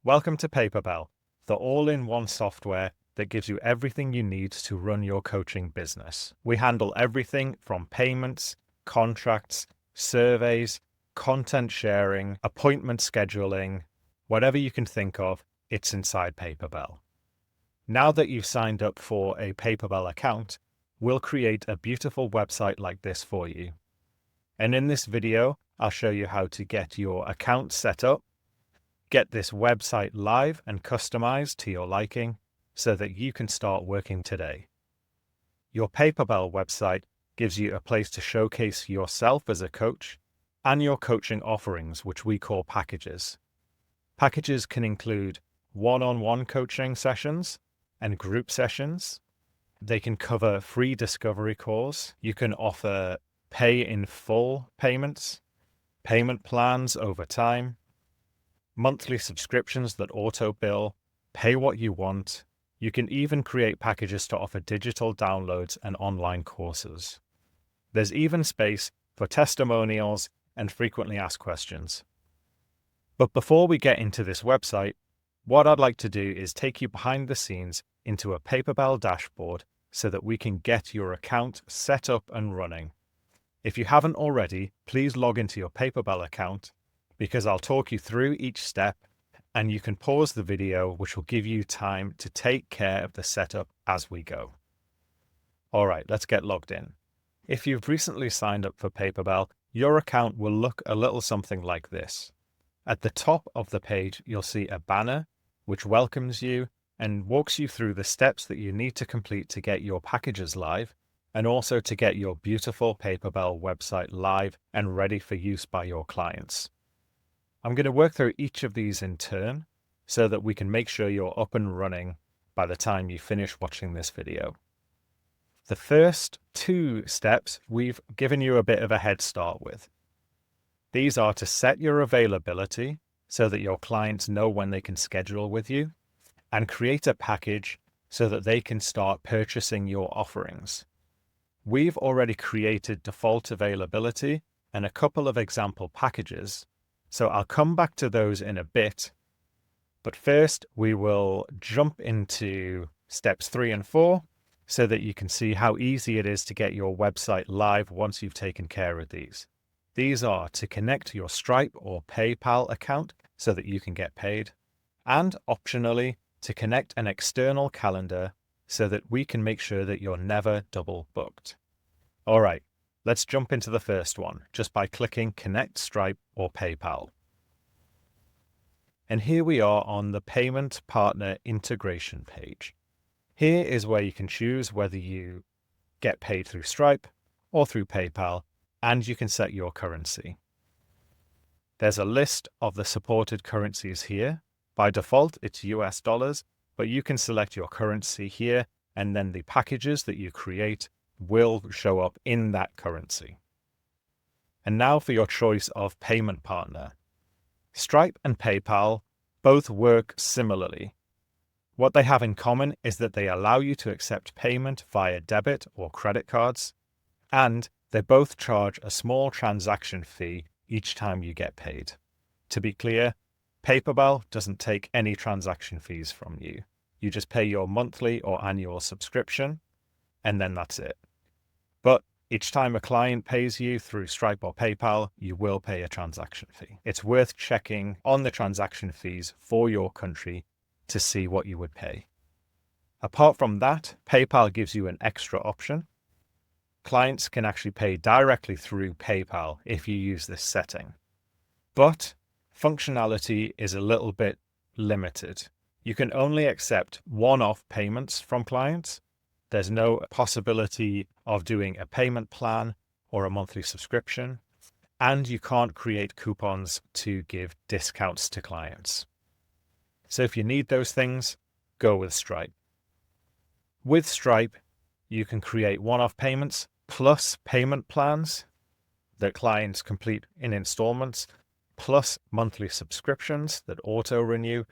Welcome to Paperbell, the all-in-one software that gives you everything you need to run your coaching business. We handle everything from payments, contracts, surveys, content sharing, appointment scheduling, whatever you can think of, it's inside Paperbell. Now that you've signed up for a Paperbell account, we'll create a beautiful website like this for you. And in this video, I'll show you how to get your account set up, get this website live and customized to your liking so that you can start working today. Your Paperbell website gives you a place to showcase yourself as a coach and your coaching offerings, which we call packages. Packages can include one-on-one coaching sessions and group sessions. They can cover free discovery calls. You can offer pay in full payments, payment plans over time, monthly subscriptions that auto bill, pay what you want. You can even create packages to offer digital downloads and online courses. There's even space for testimonials and frequently asked questions. But before we get into this website, what I'd like to do is take you behind the scenes into a Paperbell dashboard so that we can get your account set up and running. If you haven't already, please log into your Paperbell account because I'll talk you through each step and you can pause the video, which will give you time to take care of the setup as we go. All right, let's get logged in. If you've recently signed up for Paperbell, your account will look a little something like this. At the top of the page, you'll see a banner which welcomes you and walks you through the steps that you need to complete to get your packages live and also to get your beautiful Paperbell website live and ready for use by your clients. I'm going to work through each of these in turn so that we can make sure you're up and running by the time you finish watching this video. The first two steps we've given you a bit of a head start with. These are to set your availability so that your clients know when they can schedule with you and create a package so that they can start purchasing your offerings. We've already created default availability and a couple of example packages, so I'll come back to those in a bit. But first, we will jump into steps 3 and 4 so that you can see how easy it is to get your website live once you've taken care of these. These are to connect your Stripe or PayPal account so that you can get paid, and optionally, to connect an external calendar so that we can make sure that you're never double booked. All right, let's jump into the first one just by clicking Connect Stripe or PayPal. And here we are on the Payment Partner Integration page. Here is where you can choose whether you get paid through Stripe or through PayPal, and you can set your currency. There's a list of the supported currencies here. By default, it's US dollars, but you can select your currency here, and then the packages that you create will show up in that currency. And now for your choice of payment partner. Stripe and PayPal both work similarly. What they have in common is that they allow you to accept payment via debit or credit cards, and they both charge a small transaction fee each time you get paid. To be clear, Paperbell doesn't take any transaction fees from you. You just pay your monthly or annual subscription, and then that's it. But each time a client pays you through Stripe or PayPal, you will pay a transaction fee. It's worth checking on the transaction fees for your country to see what you would pay. Apart from that, PayPal gives you an extra option. Clients can actually pay directly through PayPal if you use this setting. But functionality is a little bit limited. You can only accept one-off payments from clients. There's no possibility of doing a payment plan or a monthly subscription, and you can't create coupons to give discounts to clients. So if you need those things, go with Stripe. With Stripe, you can create one-off payments plus payment plans that clients complete in installments, plus monthly subscriptions that auto-renew,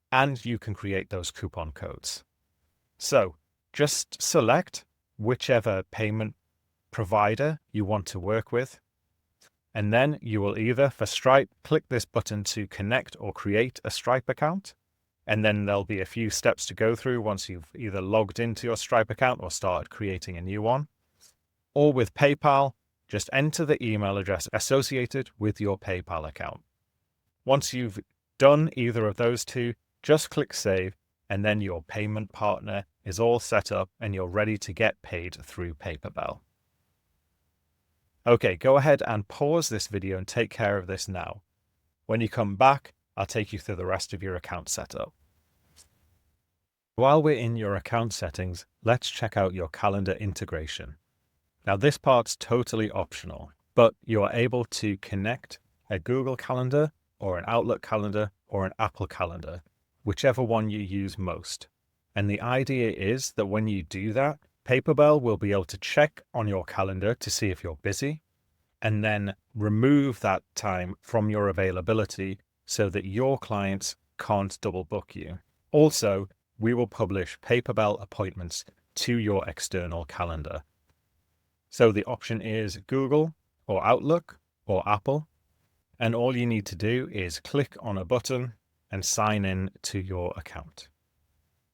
and you can create those coupon codes. So just select whichever payment provider you want to work with, and then you will either, for Stripe, click this button to connect or create a Stripe account, And then there'll be a few steps to go through once you've either logged into your Stripe account or started creating a new one. Or with PayPal, just enter the email address associated with your PayPal account. Once you've done either of those two, just click Save, and then your payment partner is all set up and you're ready to get paid through Paperbell. Okay, go ahead and pause this video and take care of this now. When you come back, I'll take you through the rest of your account setup. While we're in your account settings, let's check out your calendar integration. Now this part's totally optional, but you're able to connect a Google Calendar or an Outlook calendar or an Apple calendar, whichever one you use most. And the idea is that when you do that, Paperbell will be able to check on your calendar to see if you're busy, and then remove that time from your availability so that your clients can't double book you. Also, we will publish Paperbell appointments to your external calendar. So the option is Google or Outlook or Apple, and all you need to do is click on a button and sign in to your account.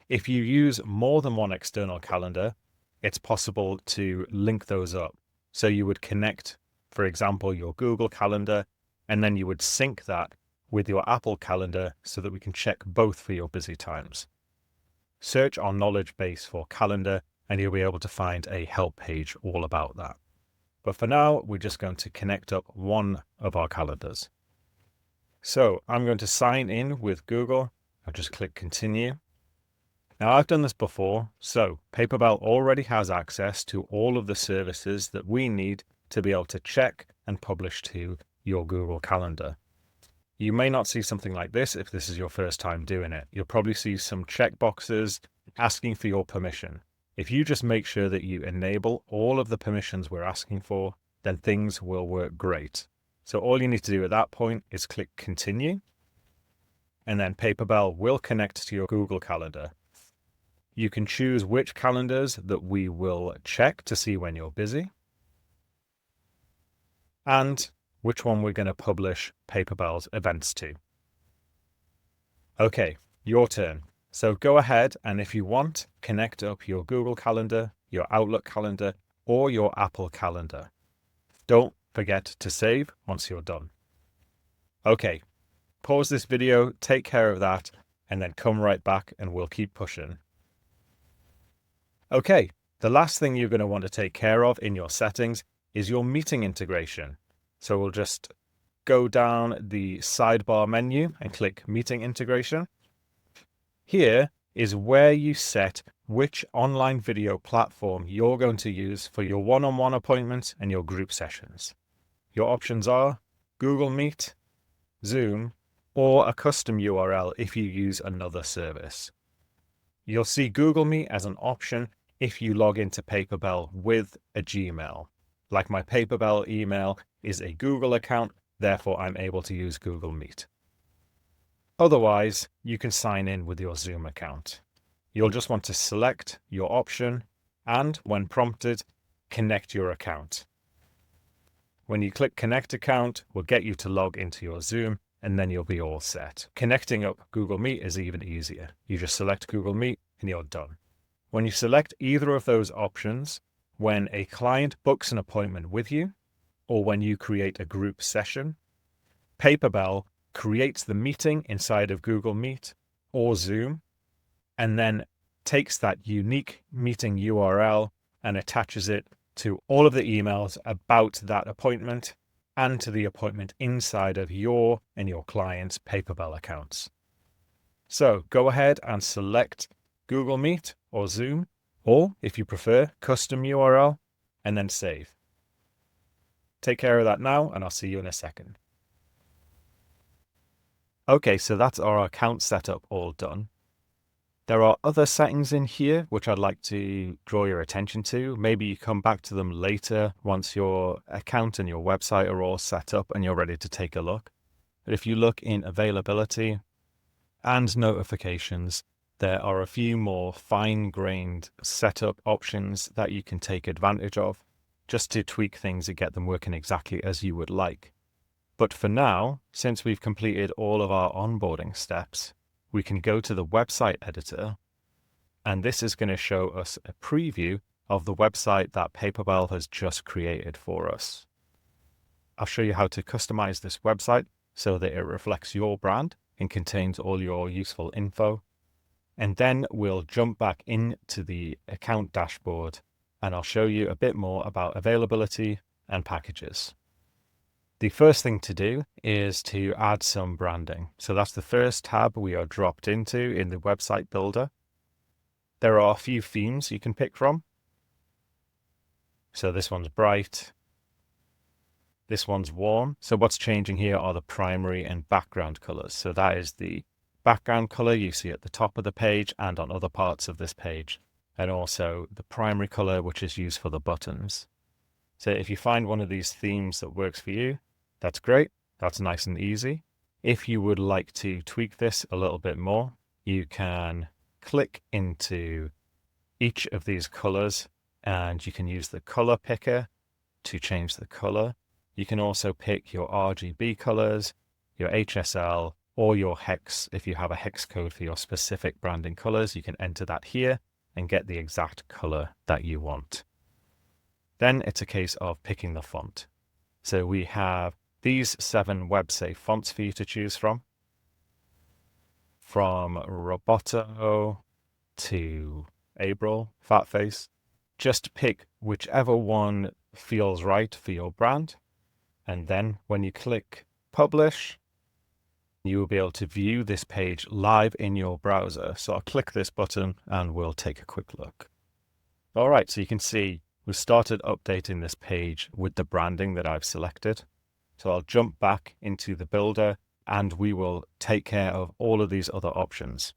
If you use more than one external calendar, it's possible to link those up. So you would connect, for example, your Google Calendar, and then you would sync that with your Apple Calendar so that we can check both for your busy times. Search our knowledge base for calendar and you'll be able to find a help page all about that. But for now, we're just going to connect up one of our calendars. So I'm going to sign in with Google. I'll just click continue. Now I've done this before, so Paperbell already has access to all of the services that we need to be able to check and publish to your Google Calendar. You may not see something like this if this is your first time doing it. You'll probably see some checkboxes asking for your permission. If you just make sure that you enable all of the permissions we're asking for, then things will work great. So all you need to do at that point is click continue, and then Paperbell will connect to your Google Calendar. You can choose which calendars that we will check to see when you're busy, and which one we're going to publish Paperbell's events to. Okay, your turn. So go ahead and if you want, connect up your Google Calendar, your Outlook calendar, or your Apple calendar. Don't forget to save once you're done. Okay, pause this video, take care of that, and then come right back and we'll keep pushing. Okay, the last thing you're going to want to take care of in your settings is your meeting integration. So we'll just go down the sidebar menu and click Meeting Integration. Here is where you set which online video platform you're going to use for your one-on-one appointments and your group sessions. Your options are Google Meet, Zoom, or a custom URL if you use another service. You'll see Google Meet as an option if you log into Paperbell with a Gmail. Like my Paperbell email is a Google account, therefore I'm able to use Google Meet. Otherwise, you can sign in with your Zoom account. You'll just want to select your option and, when prompted, connect your account. When you click Connect Account, we'll get you to log into your Zoom and then you'll be all set. Connecting up Google Meet is even easier. You just select Google Meet and you're done. When you select either of those options, when a client books an appointment with you, or when you create a group session, Paperbell creates the meeting inside of Google Meet or Zoom, and then takes that unique meeting URL and attaches it to all of the emails about that appointment and to the appointment inside of your and your client's Paperbell accounts. So go ahead and select Google Meet or Zoom, or if you prefer, custom URL, and then save. Take care of that now, and I'll see you in a second. Okay, so that's our account setup all done. There are other settings in here which I'd like to draw your attention to. Maybe you come back to them later once your account and your website are all set up and you're ready to take a look. But if you look in availability and notifications, there are a few more fine-grained setup options that you can take advantage of just to tweak things and get them working exactly as you would like. But for now, since we've completed all of our onboarding steps, we can go to the website editor, and this is going to show us a preview of the website that Paperbell has just created for us. I'll show you how to customize this website so that it reflects your brand and contains all your useful info. And then we'll jump back into the account dashboard and I'll show you a bit more about availability and packages. The first thing to do is to add some branding. So that's the first tab we are dropped into in the website builder. There are a few themes you can pick from. So this one's bright. This one's warm. So what's changing here are the primary and background colors. So that is the background color you see at the top of the page and on other parts of this page. And also the primary color, which is used for the buttons. So if you find one of these themes that works for you, that's great. That's nice and easy. If you would like to tweak this a little bit more, you can click into each of these colors and you can use the color picker to change the color. You can also pick your RGB colors, your HSL, or your hex. If you have a hex code for your specific branding colors, you can enter that here and get the exact color that you want. Then it's a case of picking the font. So we have these 7 web-safe fonts for you to choose from Roboto to April, Fatface. Just pick whichever one feels right for your brand. And then when you click publish, you will be able to view this page live in your browser. So I'll click this button and we'll take a quick look. All right, so you can see we've started updating this page with the branding that I've selected. So I'll jump back into the builder and we will take care of all of these other options.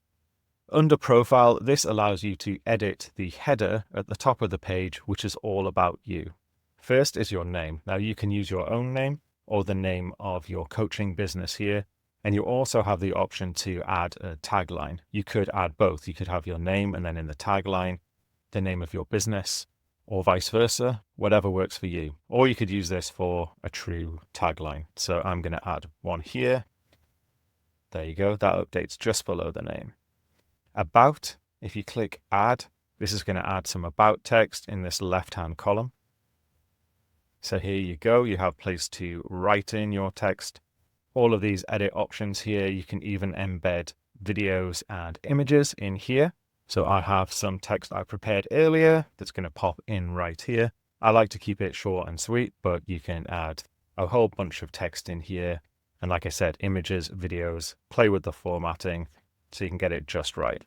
Under profile, this allows you to edit the header at the top of the page, which is all about you. First is your name. Now you can use your own name or the name of your coaching business here. And you also have the option to add a tagline. You could add both. You could have your name and then in the tagline, the name of your business, or vice versa, whatever works for you. Or you could use this for a true tagline. So I'm going to add one here. There you go. That updates just below the name. About, if you click add, this is going to add some about text in this left-hand column. So here you go. You have a place to write in your text. All of these edit options here, you can even embed videos and images in here. So I have some text I prepared earlier that's going to pop in right here. I like to keep it short and sweet, but you can add a whole bunch of text in here. And like I said, images, videos, play with the formatting so you can get it just right.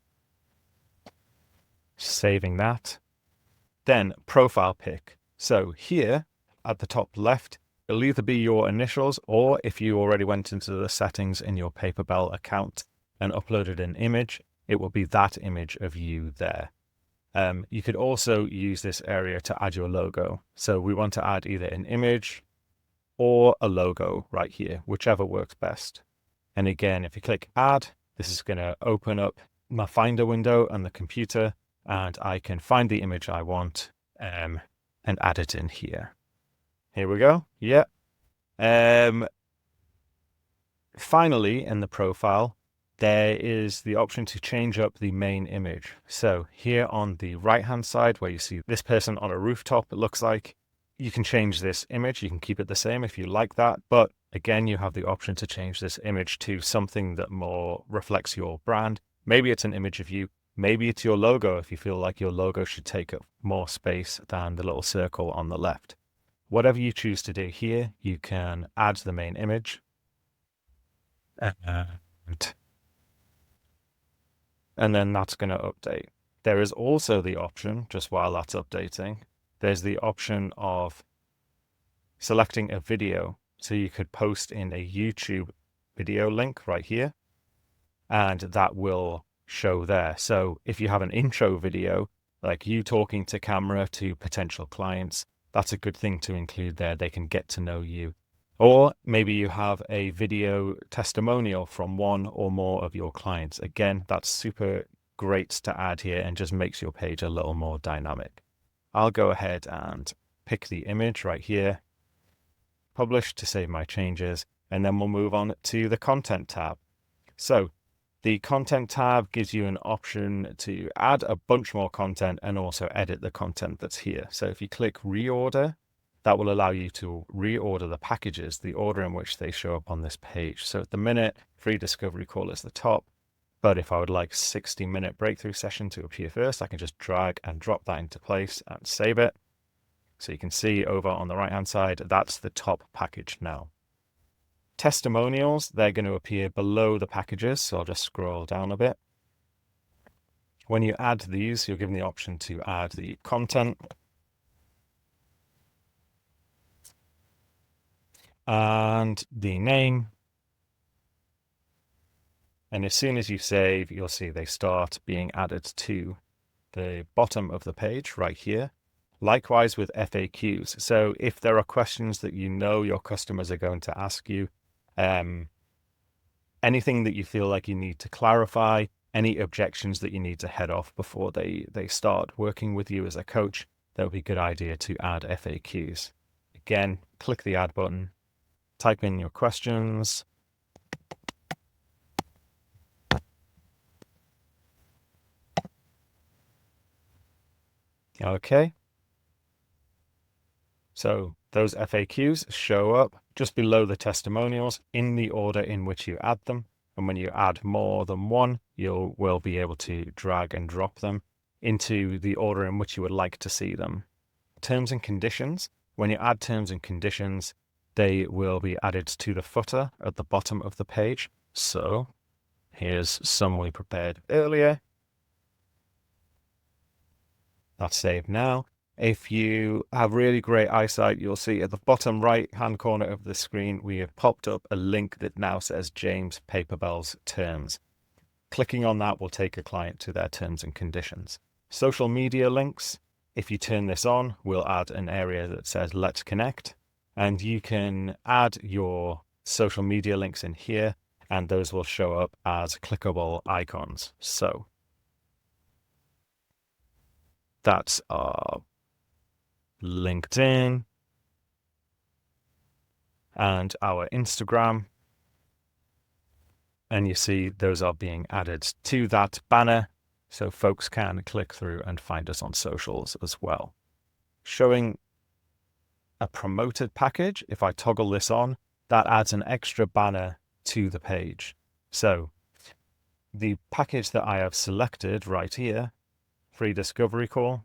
Saving that. Then profile pic. So here at the top left, it'll either be your initials or if you already went into the settings in your Paperbell account and uploaded an image, it will be that image of you there. You could also use this area to add your logo. So we want to add either an image or a logo right here, whichever works best. And again, if you click add, this is going to open up my Finder window on the computer and I can find the image I want and add it in here. Here we go. Yeah. Finally, in the profile, there is the option to change up the main image. So here on the right-hand side where you see this person on a rooftop, it looks like, you can change this image. You can keep it the same if you like that. But again, you have the option to change this image to something that more reflects your brand. Maybe it's an image of you. Maybe it's your logo if you feel like your logo should take up more space than the little circle on the left. Whatever you choose to do here, you can add the main image. And then that's going to update. There is also the option, just while that's updating, there's the option of selecting a video. So you could post in a YouTube video link right here, and that will show there. So if you have an intro video, like you talking to camera to potential clients, that's a good thing to include there. They can get to know you. Or maybe you have a video testimonial from one or more of your clients. Again, that's super great to add here and just makes your page a little more dynamic. I'll go ahead and pick the image right here, publish to save my changes, and then we'll move on to the content tab. So The content tab gives you an option to add a bunch more content and also edit the content that's here. So if you click reorder, that will allow you to reorder the packages, the order in which they show up on this page. So at the minute, free discovery call is the top. But if I would like 60-minute breakthrough session to appear first, I can just drag and drop that into place and save it. So you can see over on the right-hand side, that's the top package now. Testimonials, they're going to appear below the packages. So I'll just scroll down a bit. When you add these, you're given the option to add the content. And the name. And as soon as you save, you'll see they start being added to the bottom of the page right here. Likewise with FAQs. So if there are questions that you know your customers are going to ask you, anything that you feel like you need to clarify, any objections that you need to head off before they start working with you as a coach, that would be a good idea to add FAQs. Again, click the add button, type in your questions. Okay. So those FAQs show up just below the testimonials in the order in which you add them. And when you add more than one, you will be able to drag and drop them into the order in which you would like to see them. Terms and conditions. When you add terms and conditions, they will be added to the footer at the bottom of the page. So here's some we prepared earlier. That's saved now. If you have really great eyesight, you'll see at the bottom right-hand corner of the screen, we have popped up a link that now says James Paperbell's terms. Clicking on that will take a client to their terms and conditions. Social media links. If you turn this on, we'll add an area that says Let's Connect. And you can add your social media links in here, and those will show up as clickable icons. So that's our LinkedIn and our Instagram. And you see those are being added to that banner so folks can click through and find us on socials as well. Showing a promoted package, if I toggle this on, that adds an extra banner to the page. So the package that I have selected right here, free discovery call,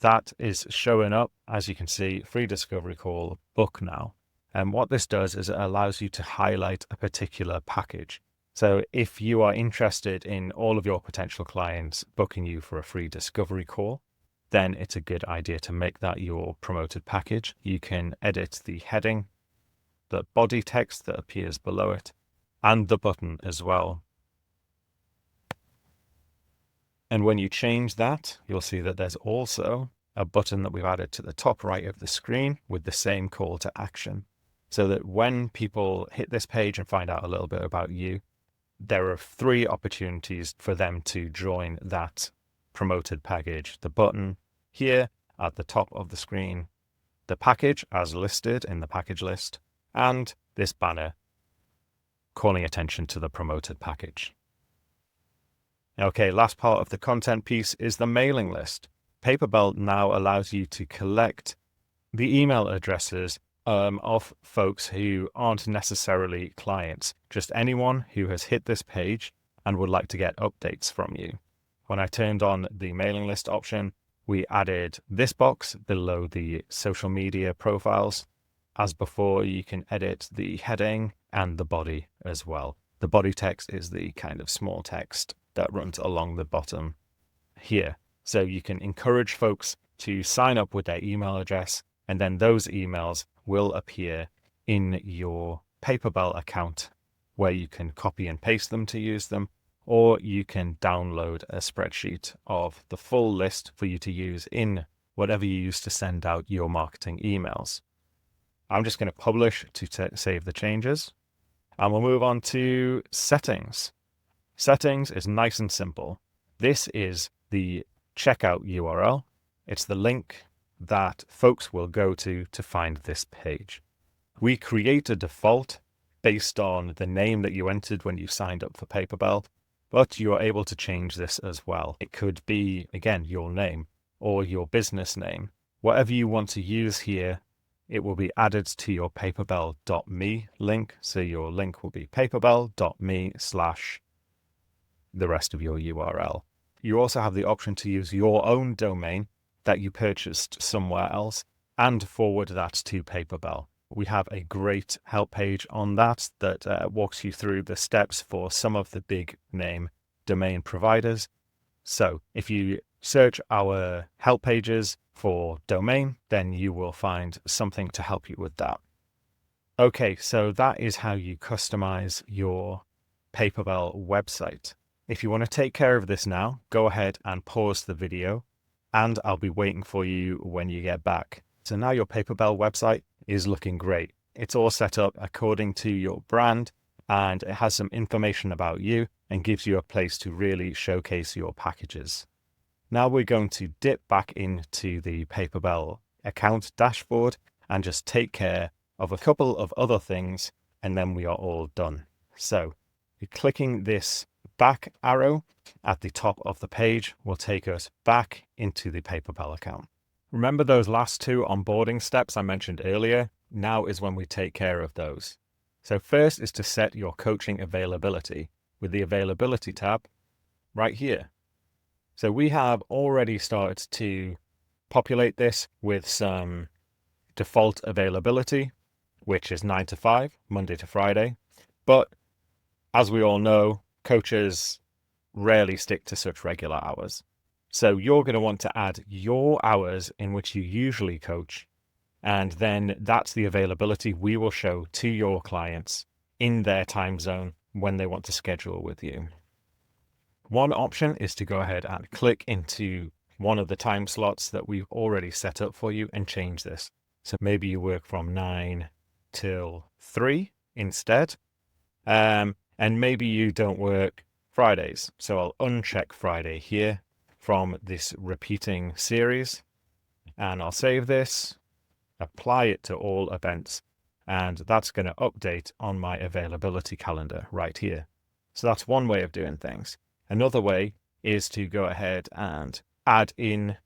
that is showing up, as you can see, free discovery call, book now. And what this does is it allows you to highlight a particular package. So if you are interested in all of your potential clients booking you for a free discovery call, then it's a good idea to make that your promoted package. You can edit the heading, the body text that appears below it, and the button as well. And when you change that, you'll see that there's also a button that we've added to the top right of the screen with the same call to action. So that when people hit this page and find out a little bit about you, there are 3 opportunities for them to join that promoted package. The button here at the top of the screen, the package as listed in the package list, and this banner calling attention to the promoted package. Okay, last part of the content piece is the mailing list. Paperbell now allows you to collect the email addresses of folks who aren't necessarily clients, just anyone who has hit this page and would like to get updates from you. When I turned on the mailing list option, we added this box below the social media profiles. As before, you can edit the heading and the body as well. The body text is the kind of small text that runs along the bottom here. So you can encourage folks to sign up with their email address, and then those emails will appear in your Paperbell account where you can copy and paste them to use them, or you can download a spreadsheet of the full list for you to use in whatever you use to send out your marketing emails. I'm just going to publish to save the changes, and we'll move on to settings. Settings is nice and simple. This is the checkout URL. It's the link that folks will go to find this page. We create a default based on the name that you entered when you signed up for Paperbell, but you are able to change this as well. It could be, again, your name or your business name. Whatever you want to use here, it will be added to your paperbell.me link. So your link will be paperbell.me/ the rest of your URL. You also have the option to use your own domain that you purchased somewhere else and forward that to Paperbell. We have a great help page on that walks you through the steps for some of the big name domain providers. So if you search our help pages for domain, then you will find something to help you with that. Okay, so that is how you customize your Paperbell website. If you want to take care of this now, go ahead and pause the video, and I'll be waiting for you when you get back. So now your Paperbell website is looking great. It's all set up according to your brand, and it has some information about you and gives you a place to really showcase your packages. Now we're going to dip back into the Paperbell account dashboard and just take care of a couple of other things, and then we are all done. So you're clicking this back arrow at the top of the page will take us back into the Paperbell account. Remember those last two onboarding steps I mentioned earlier? Now is when we take care of those. So first is to set your coaching availability with the availability tab right here. So we have already started to populate this with some default availability, which is 9 to 5, Monday to Friday. But as we all know, coaches rarely stick to such regular hours. So you're going to want to add your hours in which you usually coach, and then that's the availability we will show to your clients in their time zone when they want to schedule with you. One option is to go ahead and click into one of the time slots that we've already set up for you and change this. So maybe you work from 9 till 3 instead. And maybe you don't work Fridays. So I'll uncheck Friday here from this repeating series, and I'll save this, apply it to all events, and that's going to update on my availability calendar right here. So that's one way of doing things. Another way is to go ahead and add in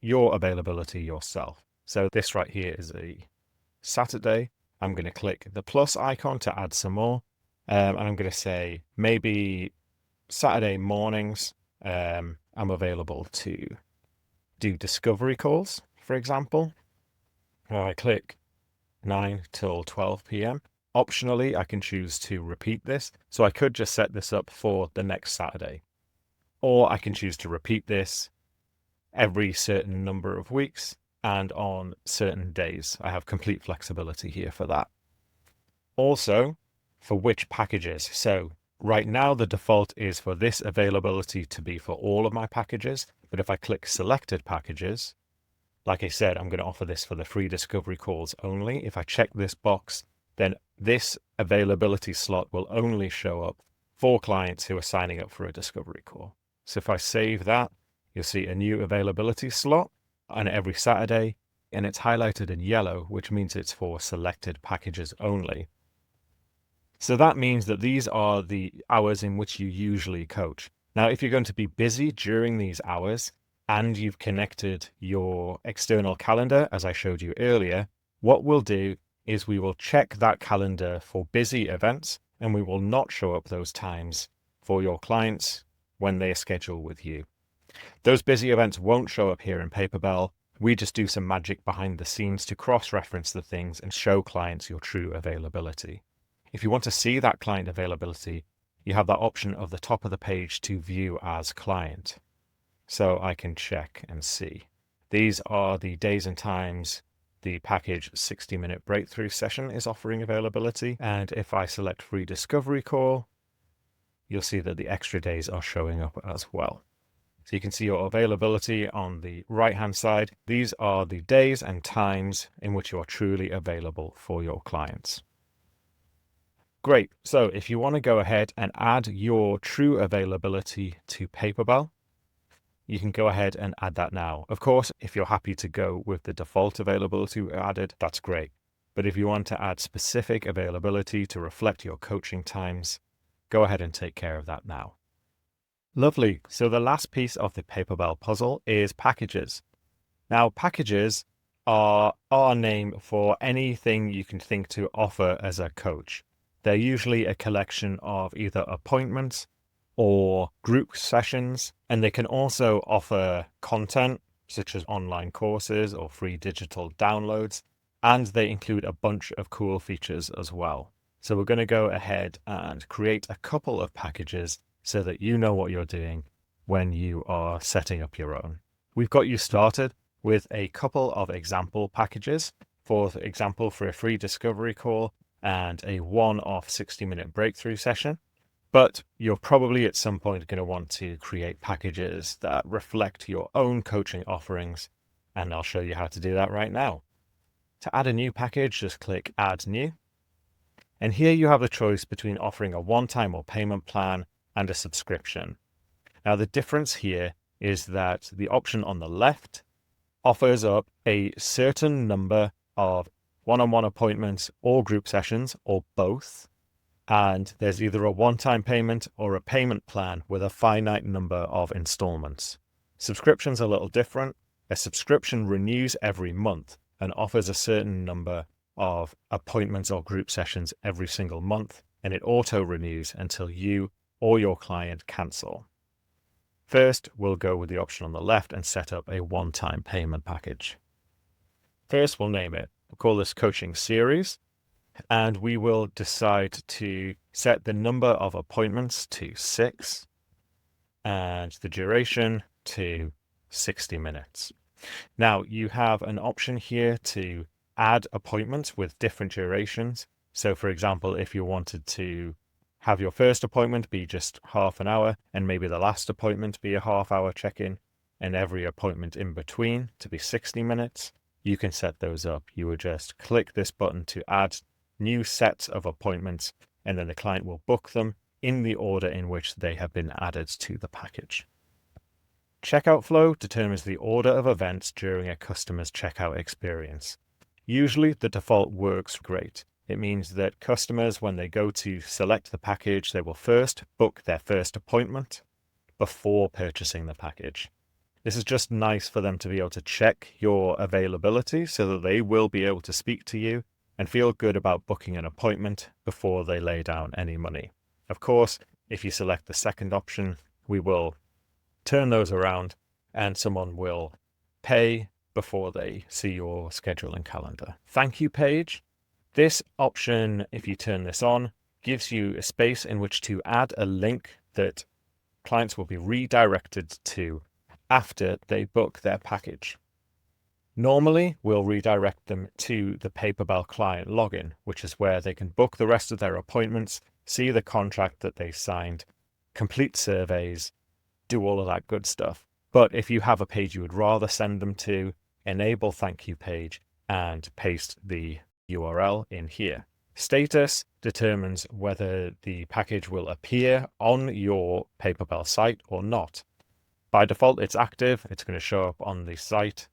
your availability yourself. So this right here is a Saturday. I'm going to click the plus icon to add some more. And I'm going to say maybe Saturday mornings, I'm available to do discovery calls, for example. I click 9 till 12 p.m. Optionally, I can choose to repeat this. So I could just set this up for the next Saturday. Or I can choose to repeat this every certain number of weeks and on certain days. I have complete flexibility here for that. Also, for which packages. So right now, the default is for this availability to be for all of my packages. But if I click selected packages, like I said, I'm going to offer this for the free discovery calls only. If I check this box, then this availability slot will only show up for clients who are signing up for a discovery call. So if I save that, you'll see a new availability slot on every Saturday, and it's highlighted in yellow, which means it's for selected packages only. So that means that these are the hours in which you usually coach. Now, if you're going to be busy during these hours and you've connected your external calendar, as I showed you earlier, what we'll do is we will check that calendar for busy events, and we will not show up those times for your clients when they schedule with you. Those busy events won't show up here in Paperbell. We just do some magic behind the scenes to cross-reference the things and show clients your true availability. If you want to see that client availability, you have that option of the top of the page to view as client. So I can check and see. These are the days and times the package 60-minute breakthrough session is offering availability. And if I select free discovery call, you'll see that the extra days are showing up as well. So you can see your availability on the right-hand side. These are the days and times in which you are truly available for your clients. Great. So if you want to go ahead and add your true availability to Paperbell, you can go ahead and add that now. Of course, if you're happy to go with the default availability we added, that's great. But if you want to add specific availability to reflect your coaching times, go ahead and take care of that now. Lovely. So the last piece of the Paperbell puzzle is packages. Now, packages are our name for anything you can think to offer as a coach. They're usually a collection of either appointments or group sessions, and they can also offer content such as online courses or free digital downloads, and they include a bunch of cool features as well. So we're going to go ahead and create a couple of packages so that you know what you're doing when you are setting up your own. We've got you started with a couple of example packages, for example, for a free discovery call and a one-off 60-minute breakthrough session. But you're probably at some point going to want to create packages that reflect your own coaching offerings, and I'll show you how to do that right now. To add a new package, just click Add New. And here you have the choice between offering a one-time or payment plan and a subscription. Now, the difference here is that the option on the left offers up a certain number of one-on-one appointments or group sessions, or both. And there's either a one-time payment or a payment plan with a finite number of installments. Subscription's a little different. A subscription renews every month and offers a certain number of appointments or group sessions every single month, and it auto-renews until you or your client cancel. First, we'll go with the option on the left and set up a one-time payment package. First, we'll name it. We'll call this Coaching Series, and we will decide to set the number of appointments to 6 and the duration to 60 minutes. Now, you have an option here to add appointments with different durations. So, for example, if you wanted to have your first appointment be just half an hour, and maybe the last appointment be a half-hour check-in, and every appointment in between to be 60 minutes, you can set those up. You would just click this button to add new sets of appointments, and then the client will book them in the order in which they have been added to the package. Checkout flow determines the order of events during a customer's checkout experience. Usually the default works great. It means that customers, when they go to select the package, they will first book their first appointment before purchasing the package. This is just nice for them to be able to check your availability so that they will be able to speak to you and feel good about booking an appointment before they lay down any money. Of course, if you select the second option, we will turn those around and someone will pay before they see your schedule and calendar. Thank you page. This option, if you turn this on, gives you a space in which to add a link that clients will be redirected to after they book their package. Normally, we'll redirect them to the Paperbell client login, which is where they can book the rest of their appointments, see the contract that they signed, complete surveys, do all of that good stuff. But if you have a page you would rather send them to, enable thank you page and paste the URL in here. Status determines whether the package will appear on your Paperbell site or not. By default, it's active. It's going to show up on the site.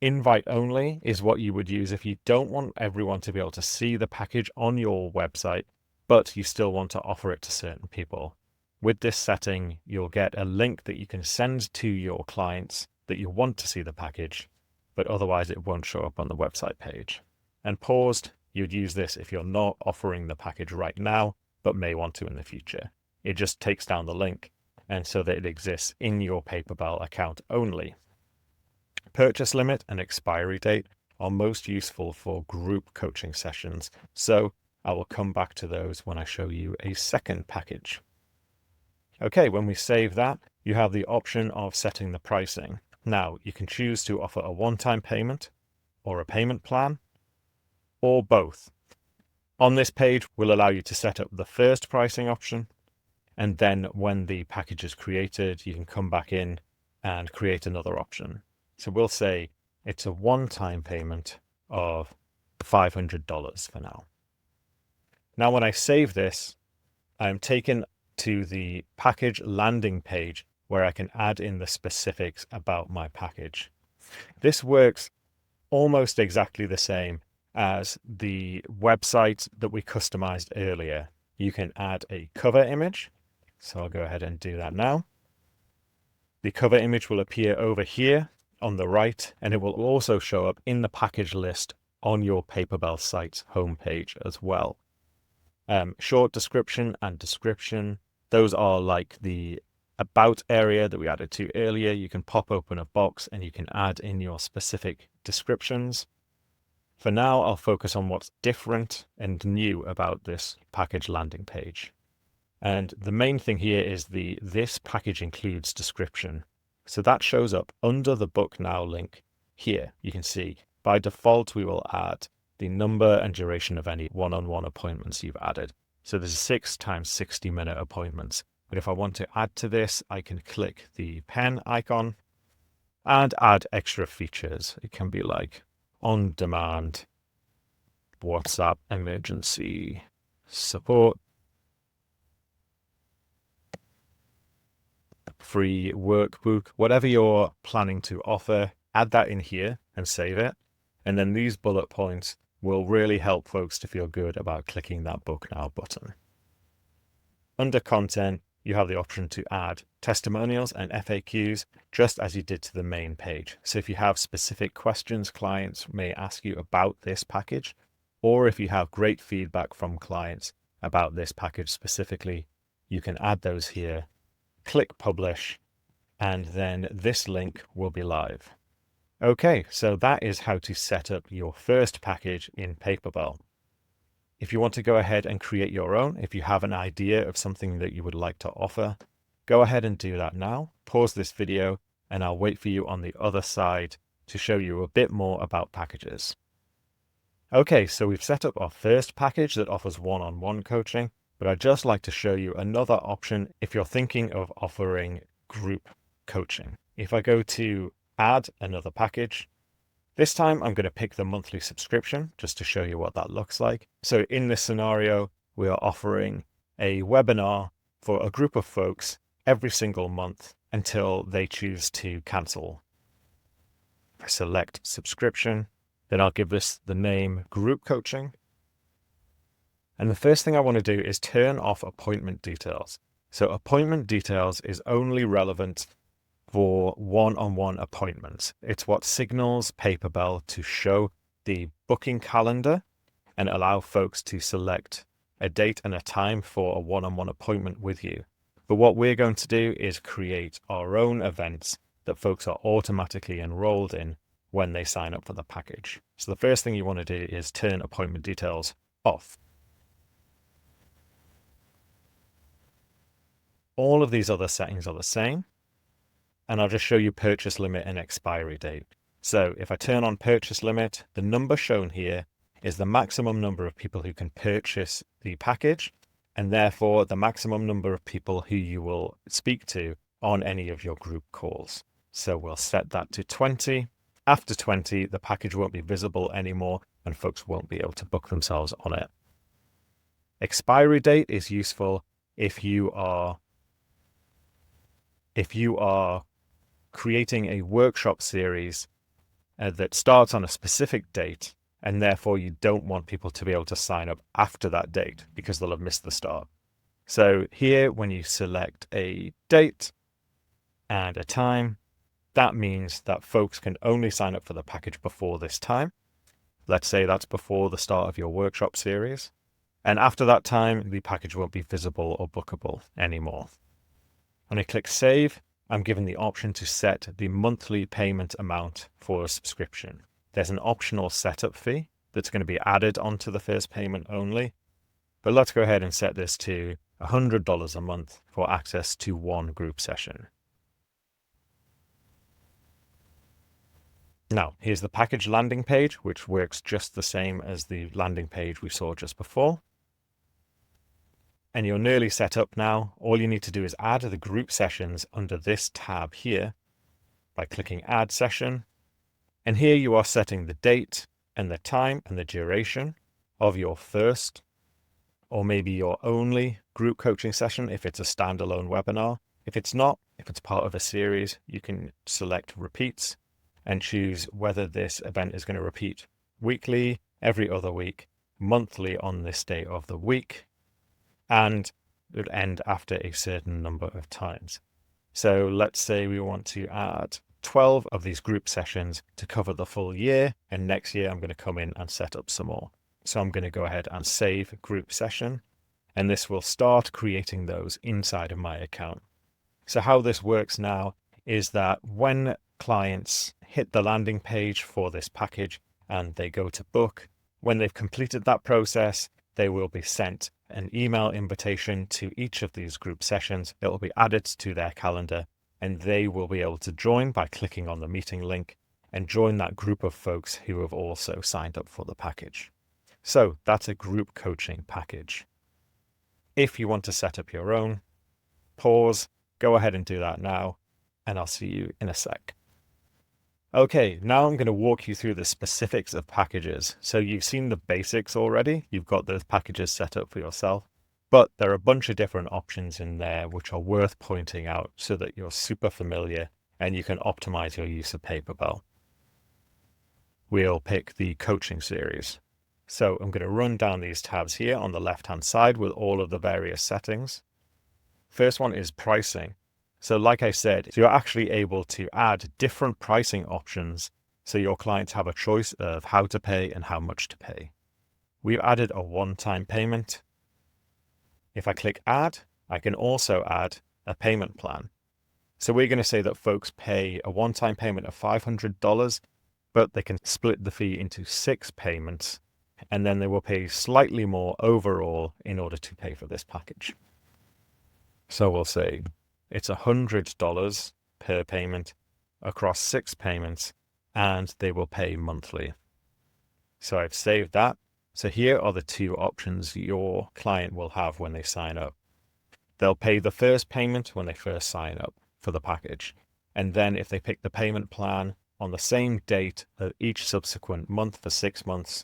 Invite only is what you would use if you don't want everyone to be able to see the package on your website, but you still want to offer it to certain people. With this setting, you'll get a link that you can send to your clients that you want to see the package, but otherwise it won't show up on the website page. And paused, you'd use this if you're not offering the package right now, but may want to in the future. It just takes down the link, and so that it exists in your Paperbell account only. Purchase limit and expiry date are most useful for group coaching sessions, so I will come back to those when I show you a second package. Okay, when we save that, you have the option of setting the pricing. Now, you can choose to offer a one-time payment or a payment plan, or both. On this page, we'll allow you to set up the first pricing option, and then when the package is created, you can come back in and create another option. So we'll say it's a one-time payment of $500 for now. Now, when I save this, I'm taken to the package landing page where I can add in the specifics about my package. This works almost exactly the same as the website that we customized earlier. You can add a cover image. So I'll go ahead and do that now. The cover image will appear over here on the right, and it will also show up in the package list on your Paperbell site's homepage as well. Short description and description, those are like the about area that we added to earlier. You can pop open a box and you can add in your specific descriptions. For now, I'll focus on what's different and new about this package landing page. And the main thing here is this package includes description. So that shows up under the book now link here. You can see by default, we will add the number and duration of any one-on-one appointments you've added. So there's 6 times 60-minute appointments. But if I want to add to this, I can click the pen icon and add extra features. It can be like on-demand, WhatsApp emergency support, free workbook, whatever you're planning to offer, add that in here and save it. And then these bullet points will really help folks to feel good about clicking that book now button. Under content, you have the option to add testimonials and FAQs just as you did to the main page. So if you have specific questions clients may ask you about this package, or if you have great feedback from clients about this package specifically, you can add those here, click publish, and then this link will be live. Okay, so that is how to set up your first package in Paperbell. If you want to go ahead and create your own, if you have an idea of something that you would like to offer, go ahead and do that now. Pause this video and I'll wait for you on the other side to show you a bit more about packages. Okay, so we've set up our first package that offers one-on-one coaching, but I'd just like to show you another option if you're thinking of offering group coaching. If I go to add another package, this time I'm going to pick the monthly subscription just to show you what that looks like. So in this scenario, we are offering a webinar for a group of folks every single month until they choose to cancel. If I select subscription, then I'll give this the name group coaching. And the first thing I want to do is turn off appointment details. So appointment details is only relevant for one-on-one appointments. It's what signals Paperbell to show the booking calendar and allow folks to select a date and a time for a one-on-one appointment with you. But what we're going to do is create our own events that folks are automatically enrolled in when they sign up for the package. So the first thing you want to do is turn appointment details off. All of these other settings are the same. And I'll just show you purchase limit and expiry date. So if I turn on purchase limit, the number shown here is the maximum number of people who can purchase the package, and therefore the maximum number of people who you will speak to on any of your group calls. So we'll set that to 20. After 20, the package won't be visible anymore and folks won't be able to book themselves on it. Expiry date is useful if you are creating a workshop series that starts on a specific date, and therefore you don't want people to be able to sign up after that date because they'll have missed the start. So here, when you select a date and a time, that means that folks can only sign up for the package before this time. Let's say that's before the start of your workshop series. And after that time, the package won't be visible or bookable anymore. When I click save, I'm given the option to set the monthly payment amount for a subscription. There's an optional setup fee that's going to be added onto the first payment only. But let's go ahead and set this to $100 a month for access to one group session. Now, here's the package landing page, which works just the same as the landing page we saw just before. And you're nearly set up now. All you need to do is add the group sessions under this tab here by clicking Add Session. And here you are setting the date and the time and the duration of your first or maybe your only group coaching session if it's a standalone webinar. If it's not, if it's part of a series, you can select repeats and choose whether this event is going to repeat weekly, every other week, monthly on this day of the week, and it would end after a certain number of times. So let's say we want to add 12 of these group sessions to cover the full year, and next year I'm going to come in and set up some more. So I'm going to go ahead and save group session, and this will start creating those inside of my account. So how this works now is that when clients hit the landing page for this package and they go to book, when they've completed that process, they will be sent an email invitation to each of these group sessions. It will be added to their calendar, and they will be able to join by clicking on the meeting link and join that group of folks who have also signed up for the package. So that's a group coaching package. If you want to set up your own, pause, go ahead and do that now, and I'll see you in a sec. Okay, now I'm going to walk you through the specifics of packages. So you've seen the basics already. You've got those packages set up for yourself, but there are a bunch of different options in there which are worth pointing out so that you're super familiar and you can optimize your use of Paperbell. We'll pick the coaching series. So I'm going to run down these tabs here on the left-hand side with all of the various settings. First one is pricing. So like I said, you're actually able to add different pricing options so your clients have a choice of how to pay and how much to pay. We've added a one-time payment. If I click add, I can also add a payment plan. So we're going to say that folks pay a one-time payment of $500, but they can split the fee into 6 payments, and then they will pay slightly more overall in order to pay for this package. So we'll say it's $100 per payment across 6 payments, and they will pay monthly. So I've saved that. So here are the 2 options your client will have when they sign up. They'll pay the first payment when they first sign up for the package. And then if they pick the payment plan on the same date of each subsequent month for 6 months,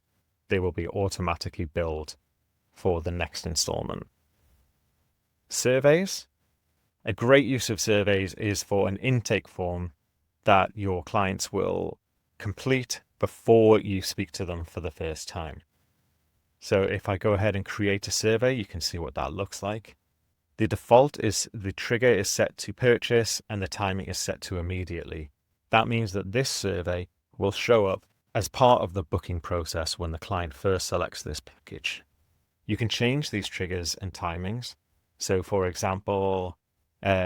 they will be automatically billed for the next installment. Surveys. A great use of surveys is for an intake form that your clients will complete before you speak to them for the first time. So if I go ahead and create a survey, you can see what that looks like. The default is the trigger is set to purchase and the timing is set to immediately. That means that this survey will show up as part of the booking process when the client first selects this package. You can change these triggers and timings. So for example,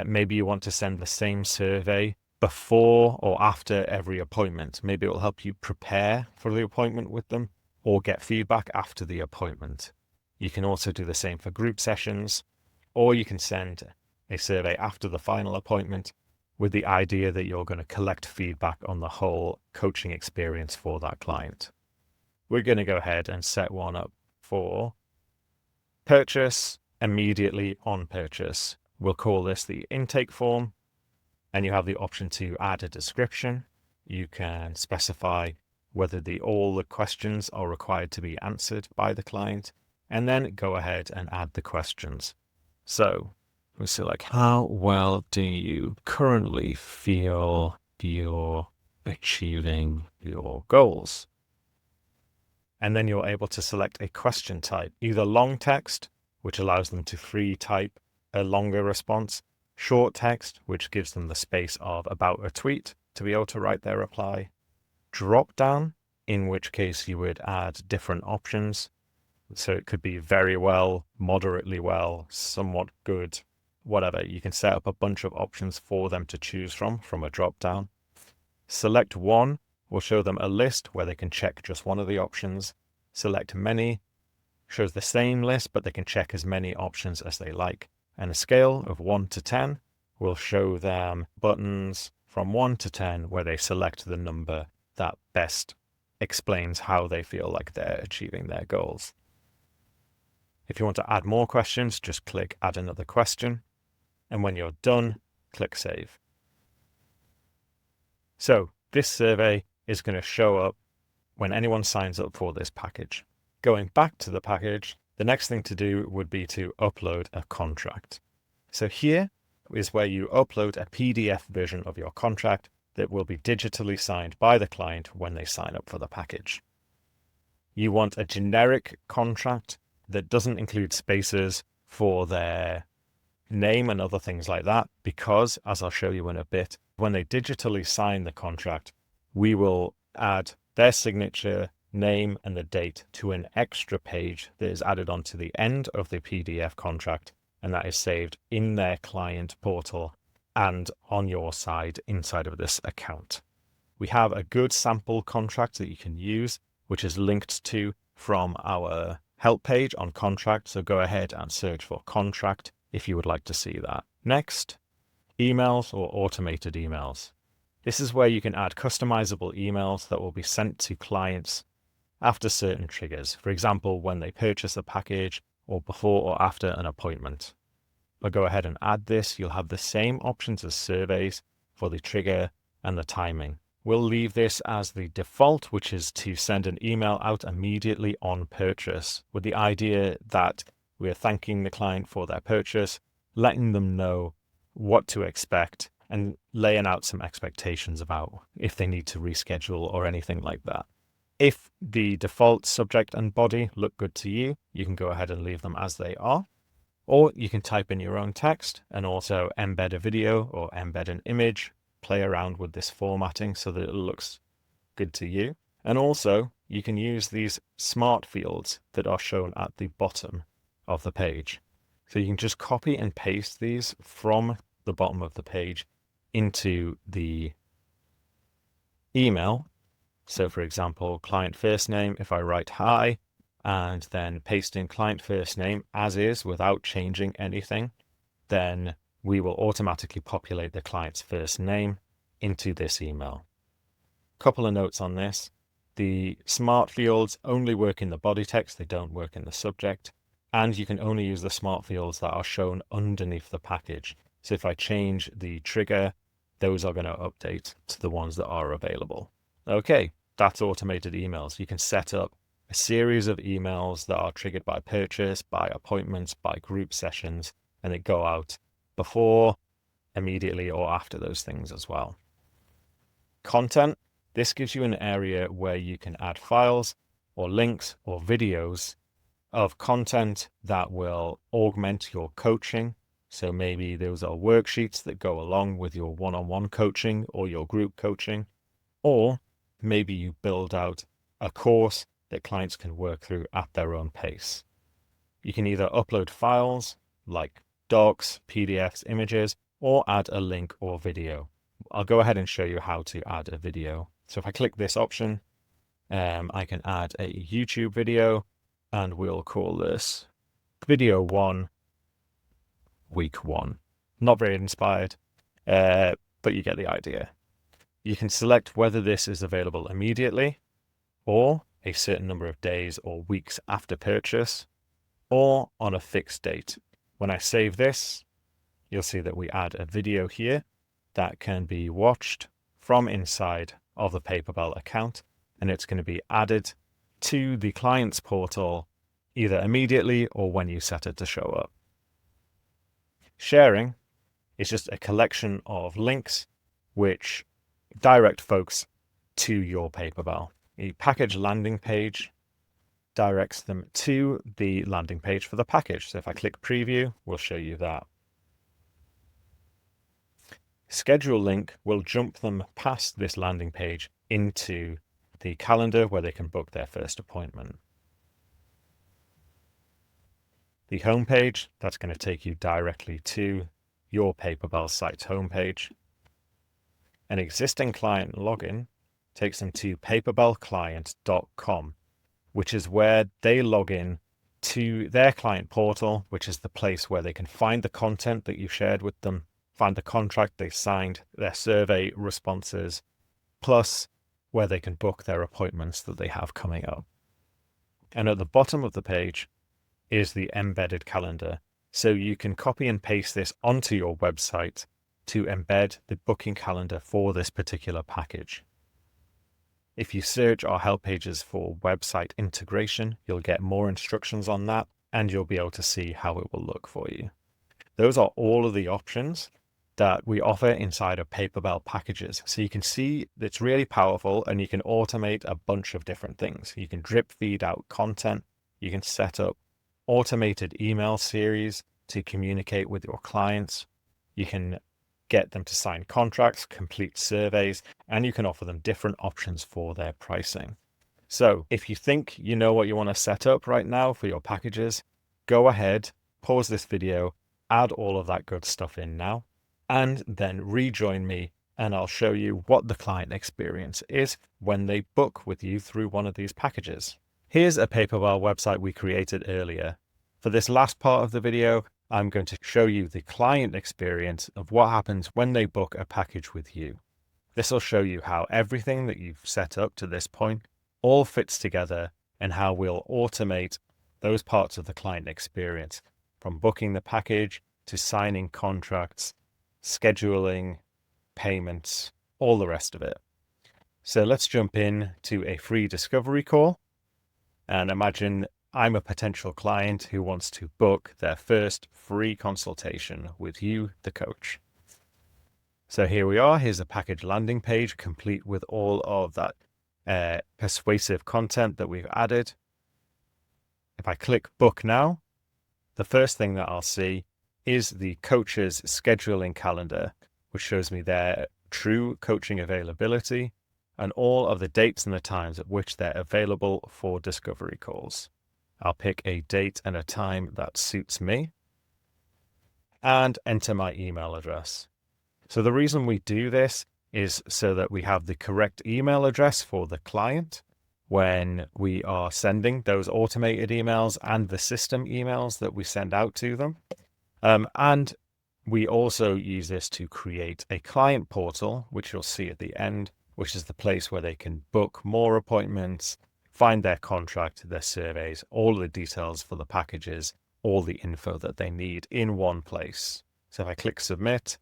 maybe you want to send the same survey before or after every appointment. Maybe it will help you prepare for the appointment with them or get feedback after the appointment. You can also do the same for group sessions, or you can send a survey after the final appointment with the idea that you're going to collect feedback on the whole coaching experience for that client. We're going to go ahead and set one up for purchase immediately on purchase. We'll call this the intake form, and you have the option to add a description. You can specify whether all the questions are required to be answered by the client, and then go ahead and add the questions. So we'll select, how well do you currently feel you're achieving your goals? And then you're able to select a question type, either long text, which allows them to free type a longer response, short text, which gives them the space of about a tweet to be able to write their reply, drop down, in which case you would add different options. So it could be very well, moderately well, somewhat good, whatever. You can set up a bunch of options for them to choose from a drop down. Select one will show them a list where they can check just one of the options. Select many shows the same list, but they can check as many options as they like. And a scale of 1 to 10 will show them buttons from 1 to 10 where they select the number that best explains how they feel like they're achieving their goals. If you want to add more questions, just click add another question. And when you're done, click save. So this survey is going to show up when anyone signs up for this package. Going back to the package, the next thing to do would be to upload a contract. So here is where you upload a PDF version of your contract that will be digitally signed by the client when they sign up for the package. You want a generic contract that doesn't include spaces for their name and other things like that, because, as I'll show you in a bit, when they digitally sign the contract, we will add their signature, name, and the date to an extra page that is added onto the end of the PDF contract, and that is saved in their client portal and on your side inside of this account. We have a good sample contract that you can use, which is linked to from our help page on contract. So go ahead and search for contract if you would like to see that. Next, emails or automated emails. This is where you can add customizable emails that will be sent to clients after certain triggers. For example, when they purchase a package or before or after an appointment. I'll go ahead and add this. You'll have the same options as surveys for the trigger and the timing. We'll leave this as the default, which is to send an email out immediately on purchase, with the idea that we're thanking the client for their purchase, letting them know what to expect, and laying out some expectations about if they need to reschedule or anything like that. If the default subject and body look good to you, you can go ahead and leave them as they are. Or you can type in your own text and also embed a video or embed an image, play around with this formatting so that it looks good to you. And also you can use these smart fields that are shown at the bottom of the page. So you can just copy and paste these from the bottom of the page into the email. So for example, client first name, if I write hi, and then paste in client first name as is without changing anything, then we will automatically populate the client's first name into this email. Couple of notes on this. The smart fields only work in the body text, they don't work in the subject, and you can only use the smart fields that are shown underneath the package. So if I change the trigger, those are going to update to the ones that are available. Okay, that's automated emails. You can set up a series of emails that are triggered by purchase, by appointments, by group sessions, and they go out before, immediately, or after those things as well. Content. This gives you an area where you can add files or links or videos of content that will augment your coaching. So maybe those are worksheets that go along with your one-on-one coaching or your group coaching, or maybe you build out a course that clients can work through at their own pace. You can either upload files like docs, PDFs, images, or add a link or video. I'll go ahead and show you how to add a video. So if I click this option, I can add a YouTube video, and we'll call this video 1, week 1. Not very inspired, but you get the idea. You can select whether this is available immediately, or a certain number of days or weeks after purchase, or on a fixed date. When I save this, you'll see that we add a video here that can be watched from inside of the Paperbell account, and it's going to be added to the client's portal either immediately or when you set it to show up. Sharing is just a collection of links which direct folks to your Paperbell. A package landing page directs them to the landing page for the package. So if I click preview, we'll show you that. Schedule link will jump them past this landing page into the calendar where they can book their first appointment. The homepage, that's going to take you directly to your Paperbell site's homepage. An existing client login takes them to paperbellclient.com, which is where they log in to their client portal, which is the place where they can find the content that you shared with them, find the contract they signed, their survey responses, plus where they can book their appointments that they have coming up. And at the bottom of the page is the embedded calendar. So you can copy and paste this onto your website to embed the booking calendar for this particular package. If you search our help pages for website integration, you'll get more instructions on that, and you'll be able to see how it will look for you. Those are all of the options that we offer inside of Paperbell packages. So you can see it's really powerful, and you can automate a bunch of different things. You can drip feed out content. You can set up automated email series to communicate with your clients. You can get them to sign contracts, complete surveys, and you can offer them different options for their pricing. So if you think you know what you want to set up right now for your packages, go ahead, pause this video, add all of that good stuff in now, and then rejoin me, and I'll show you what the client experience is when they book with you through one of these packages. Here's a Paperbell website we created earlier. For this last part of the video, I'm going to show you the client experience of what happens when they book a package with you. This will show you how everything that you've set up to this point all fits together, and how we'll automate those parts of the client experience, from booking the package to signing contracts, scheduling, payments, all the rest of it. So let's jump in to a free discovery call, and imagine I'm a potential client who wants to book their first free consultation with you, the coach. So here we are. Here's a package landing page complete with all of that persuasive content that we've added. If I click book now, the first thing that I'll see is the coach's scheduling calendar, which shows me their true coaching availability and all of the dates and the times at which they're available for discovery calls. I'll pick a date and a time that suits me and enter my email address. So the reason we do this is so that we have the correct email address for the client when we are sending those automated emails and the system emails that we send out to them. And we also use this to create a client portal, which you'll see at the end, which is the place where they can book more appointments, find their contract, their surveys, all the details for the packages, all the info that they need in one place. So if I click submit,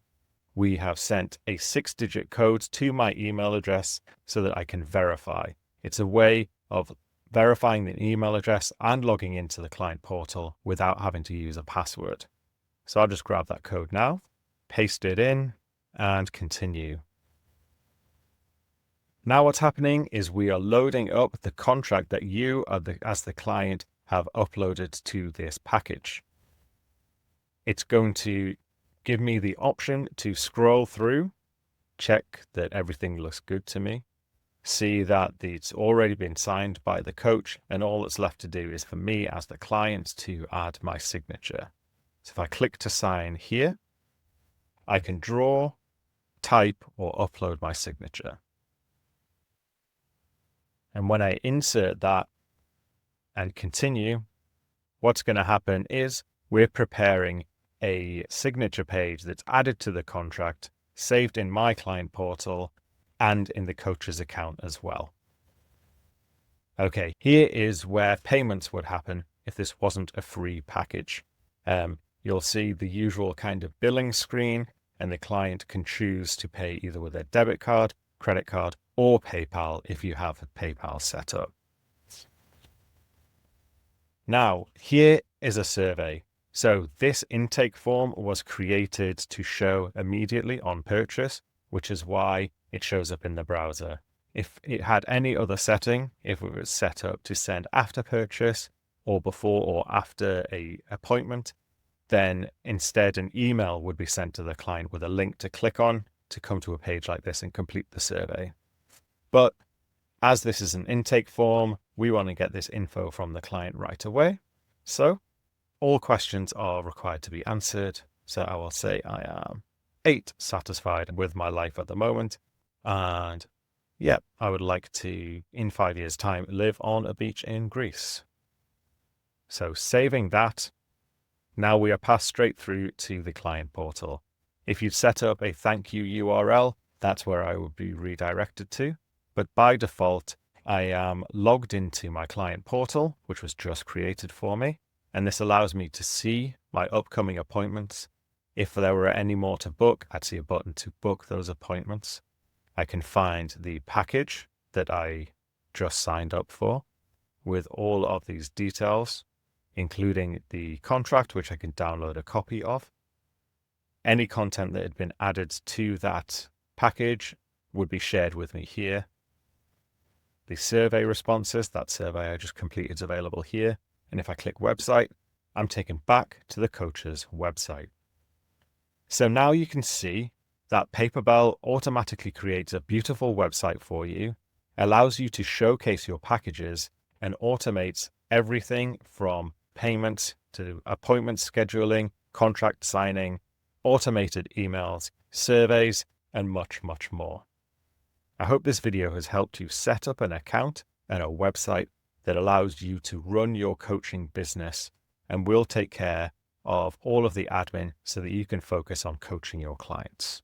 we have sent a 6-digit code to my email address so that I can verify. It's a way of verifying the email address and logging into the client portal without having to use a password. So I'll just grab that code now, paste it in, and continue. Now what's happening is we are loading up the contract that you, as the client, have uploaded to this package. It's going to give me the option to scroll through, check that everything looks good to me, see that it's already been signed by the coach, and all that's left to do is for me as the client to add my signature. So if I click to sign here, I can draw, type, or upload my signature. And when I insert that and continue, what's going to happen is we're preparing a signature page that's added to the contract, saved in my client portal, and in the coach's account as well. Okay, here is where payments would happen if this wasn't a free package. You'll see the usual kind of billing screen, and the client can choose to pay either with their debit card, credit card, or PayPal if you have a PayPal set up. Now, here is a survey. So this intake form was created to show immediately on purchase, which is why it shows up in the browser. If it had any other setting, if it was set up to send after purchase or before or after an appointment, then instead an email would be sent to the client with a link to click on to come to a page like this and complete the survey. But as this is an intake form, we want to get this info from the client right away. So all questions are required to be answered. So I will say I am 8 satisfied with my life at the moment. And yeah, I would like to, in 5 years' time, live on a beach in Greece. So saving that, now we are passed straight through to the client portal. If you've set up a thank you URL, that's where I would be redirected to. But by default, I am logged into my client portal, which was just created for me. And this allows me to see my upcoming appointments. If there were any more to book, I'd see a button to book those appointments. I can find the package that I just signed up for with all of these details, including the contract, which I can download a copy of. Any content that had been added to that package would be shared with me here. The survey responses, that survey I just completed, is available here. And if I click website, I'm taken back to the coach's website. So now you can see that Paperbell automatically creates a beautiful website for you, allows you to showcase your packages, and automates everything from payments to appointment scheduling, contract signing, automated emails, surveys, and much, much more. I hope this video has helped you set up an account and a website that allows you to run your coaching business, and will take care of all of the admin so that you can focus on coaching your clients.